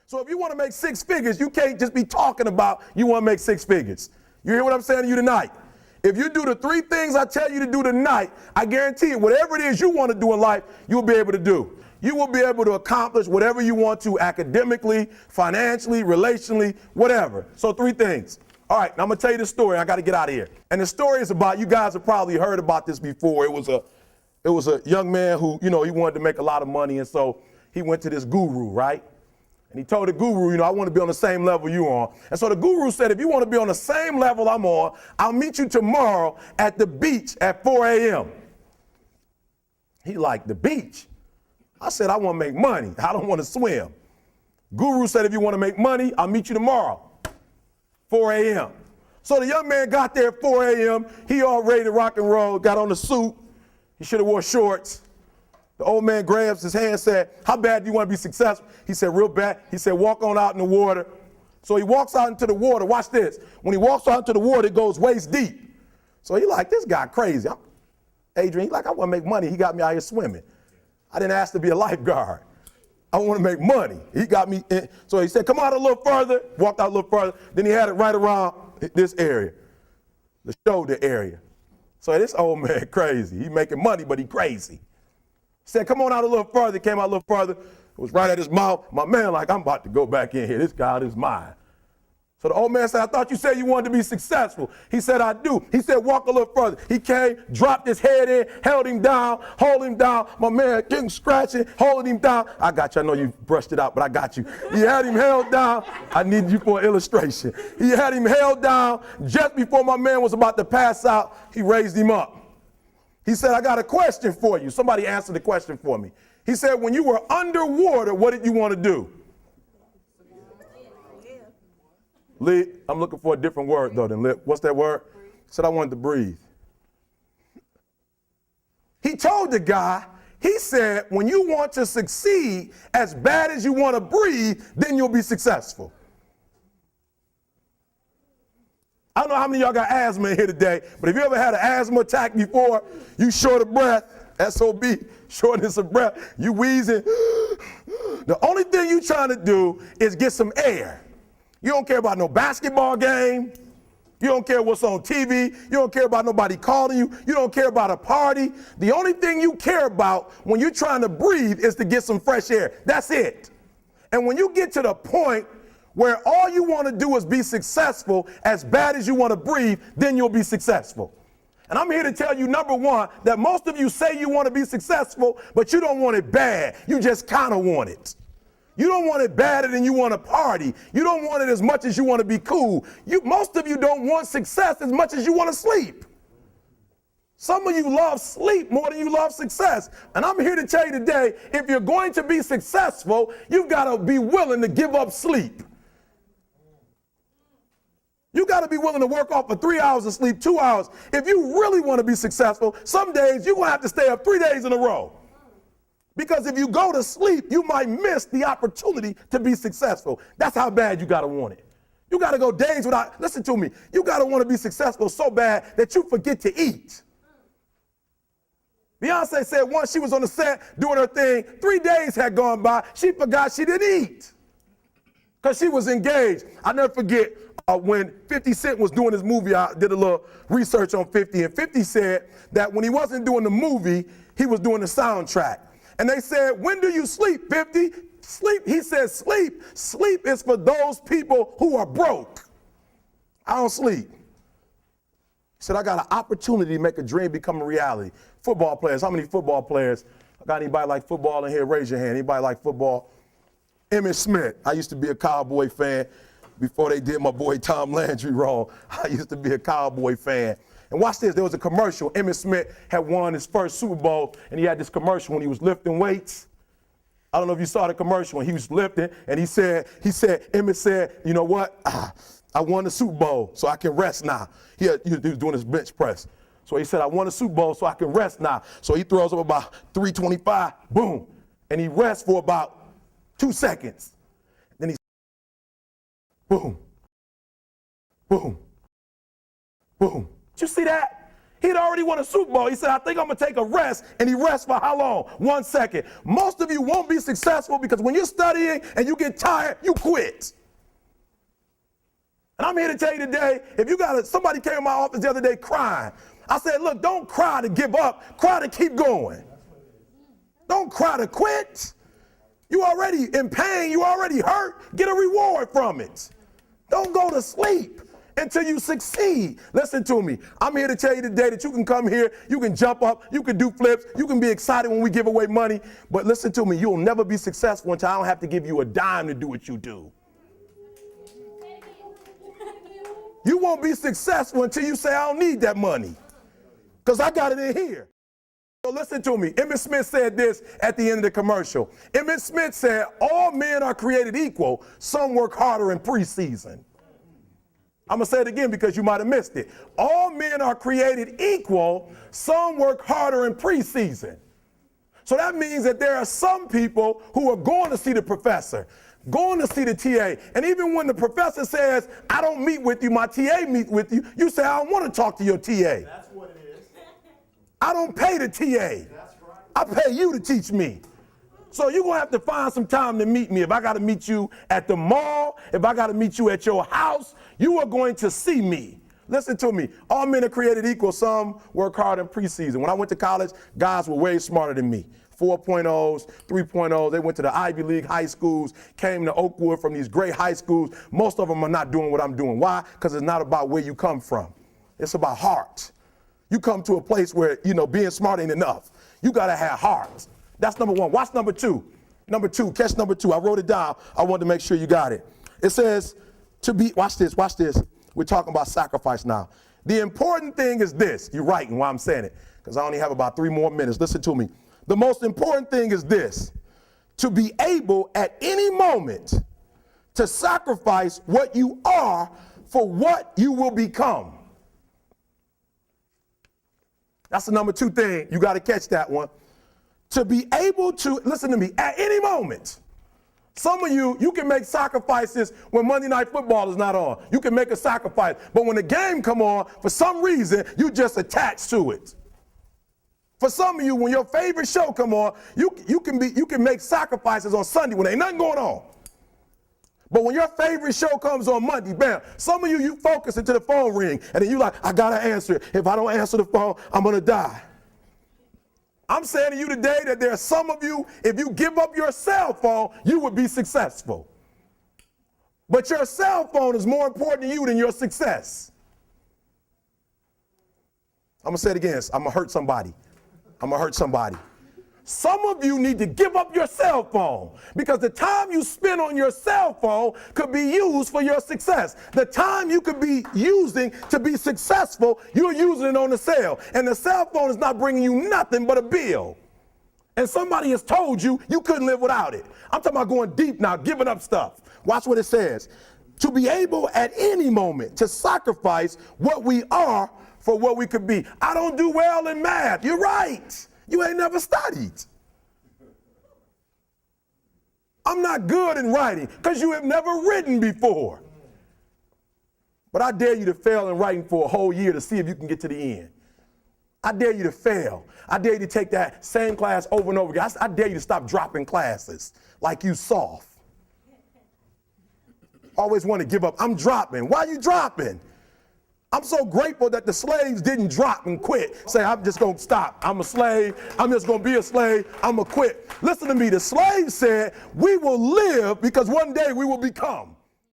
So if you want to make six figures, you can't just be talking about you want to make six figures. You hear what I'm saying to you tonight? If you do the three things I tell you to do tonight, I guarantee you, whatever it is you want to do in life, you'll be able to do. You will be able to accomplish whatever you want to academically, financially, relationally, whatever. So three things. All right, now I'm going to tell you the story. I got to get out of here. And the story is about, you guys have probably heard about this before. It was a young man who, he wanted to make a lot of money. And so he went to this guru, right? And he told the guru, I want to be on the same level you're on. And so the guru said, if you want to be on the same level I'm on, I'll meet you tomorrow at the beach at 4 a.m. He like, the beach? I said, I want to make money. I don't want to swim. Guru said, if you want to make money, I'll meet you tomorrow, 4 a.m. So the young man got there at 4 a.m. He all ready to rock and roll, got on the suit. He should have wore shorts. The old man grabs his hand and said, how bad do you want to be successful? He said, real bad. He said, walk on out in the water. So he walks out into the water. Watch this. When he walks out into the water, it goes waist deep. So he like, this guy crazy. Adrian, he like, I want to make money. He got me out here swimming. I didn't ask to be a lifeguard. I want to make money. He got me in. So he said, come out a little further, walked out a little further. Then he had it right around this area, the shoulder area. So this old man crazy. He making money, but he crazy. He said, come on out a little further. Came out a little further. It was right at his mouth. My man like, I'm about to go back in here. This God is mine. So the old man said, I thought you said you wanted to be successful. He said, I do. He said, walk a little further. He came, dropped his head in, held him down, hold him down. My man getting scratching, holding him down. I got you. I know you brushed it out, but I got you. He had him held down. I need you for an illustration. He had him held down. Just before my man was about to pass out, he raised him up. He said, I got a question for you. Somebody answered the question for me. He said, when you were underwater, what did you want to do? Lee, I'm looking for a different word though than live. What's that word? He said I wanted to breathe. He told the guy, he said, when you want to succeed as bad as you want to breathe, then you'll be successful. I don't know how many of y'all got asthma in here today, but if you ever had an asthma attack before, you short of breath, SOB, shortness of breath, you wheezing. The only thing you trying to do is get some air. You don't care about no basketball game. You don't care what's on TV. You don't care about nobody calling you. You don't care about a party. The only thing you care about when you're trying to breathe is to get some fresh air. That's it. And when you get to the point where all you want to do is be successful as bad as you want to breathe, then you'll be successful. And I'm here to tell you, number one, that most of you say you want to be successful, but you don't want it bad. You just kind of want it. You don't want it badder than you want to party. You don't want it as much as you want to be cool. Most of you don't want success as much as you want to sleep. Some of you love sleep more than you love success. And I'm here to tell you today, if you're going to be successful, you've got to be willing to give up sleep. You got to be willing to work off for 3 hours of sleep, 2 hours. If you really want to be successful, some days you're going to have to stay up 3 days in a row. Because if you go to sleep, you might miss the opportunity to be successful. That's how bad you got to want it. You got to go days without, listen to me, you got to want to be successful so bad that you forget to eat. Beyonce said once she was on the set doing her thing, 3 days had gone by, she forgot she didn't eat because she was engaged. I'll never forget when 50 Cent was doing his movie, I did a little research on 50, and 50 said that when he wasn't doing the movie, he was doing the soundtrack. And they said, when do you sleep, 50? Sleep. He said, sleep. Sleep is for those people who are broke. I don't sleep. He said, I got an opportunity to make a dream become a reality. Football players, how many football players? I got anybody like football in here? Raise your hand. Anybody like football? Emmitt Smith. I used to be a Cowboy fan before they did my boy Tom Landry wrong. I used to be a Cowboy fan. And watch this, there was a commercial. Emmitt Smith had won his first Super Bowl, and he had this commercial when he was lifting weights. I don't know if you saw the commercial when he was lifting, and Emmitt said, you know what? I won the Super Bowl, so I can rest now. He was doing his bench press. So he said, I won the Super Bowl, so I can rest now. So he throws up about 325, boom, and he rests for about 2 seconds. Then he, boom, boom, boom. Did you see that? He'd already won a Super Bowl. He said, I think I'm going to take a rest. And he rests for how long? 1 second. Most of you won't be successful because when you're studying and you get tired, you quit. And I'm here to tell you today, if you got somebody came in my office the other day crying. I said, look, don't cry to give up. Cry to keep going. Don't cry to quit. You already in pain. You already hurt. Get a reward from it. Don't go to sleep until you succeed. Listen to me. I'm here to tell you today that you can come here, you can jump up, you can do flips, you can be excited when we give away money. But listen to me, you'll never be successful until I don't have to give you a dime to do what you do. You won't be successful until you say, I don't need that money because I got it in here. So listen to me. Emmitt Smith said this at the end of the commercial. Emmitt Smith said, all men are created equal. Some work harder in preseason. I'm going to say it again because you might have missed it. All men are created equal. Some work harder in preseason. So that means that there are some people who are going to see the professor, going to see the TA. And even when the professor says, I don't meet with you, my TA meets with you, you say, I don't want to talk to your TA. That's what it is. I don't pay the TA. That's right. I pay you to teach me. So you're going to have to find some time to meet me. If I got to meet you at the mall, if I got to meet you at your house, you are going to see me. Listen to me. All men are created equal. Some work hard in preseason. When I went to college, guys were way smarter than me. 4.0s, 3.0s. They went to the Ivy League high schools, came to Oakwood from these great high schools. Most of them are not doing what I'm doing. Why? Because it's not about where you come from. It's about heart. You come to a place where, being smart ain't enough. You got to have heart. That's number one. Watch number two. Number two, catch number two. I wrote it down. I wanted to make sure you got it. It says to be, watch this. We're talking about sacrifice now. The important thing is this. You're writing while I'm saying it because I only have about 3 more minutes. Listen to me. The most important thing is this. To be able at any moment to sacrifice what you are for what you will become. That's the number 2 thing. You got to catch that one. To be able to, listen to me, at any moment. Some of you can make sacrifices when Monday Night Football is not on. You can make a sacrifice. But when the game come on, for some reason, you just attach to it. For some of you, when your favorite show come on, you can make sacrifices on Sunday when ain't nothing going on. But when your favorite show comes on Monday, bam, some of you focus until the phone ring, and then you like, I got to answer it. If I don't answer the phone, I'm going to die. I'm saying to you today that there are some of you, if you give up your cell phone, you would be successful. But your cell phone is more important to you than your success. I'm going to say it again. I'm going to hurt somebody. Some of you need to give up your cell phone because the time you spend on your cell phone could be used for your success. The time you could be using to be successful, you're using it on the cell. And the cell phone is not bringing you nothing but a bill. And somebody has told you you couldn't live without it. I'm talking about going deep now, giving up stuff. Watch what it says. To be able at any moment to sacrifice what we are for what we could be. I don't do well in math. You're right. You ain't never studied. I'm not good in writing because you have never written before. But I dare you to fail in writing for a whole year to see if you can get to the end. I dare you to fail. I dare you to take that same class over and over again. I dare you to stop dropping classes like you soft. Always want to give up. I'm dropping. Why are you dropping? I'm so grateful that the slaves didn't drop and quit. Say, I'm just going to stop. I'm a slave. I'm just going to be a slave. I'm going to quit. Listen to me. The slaves said, we will live because one day we will become.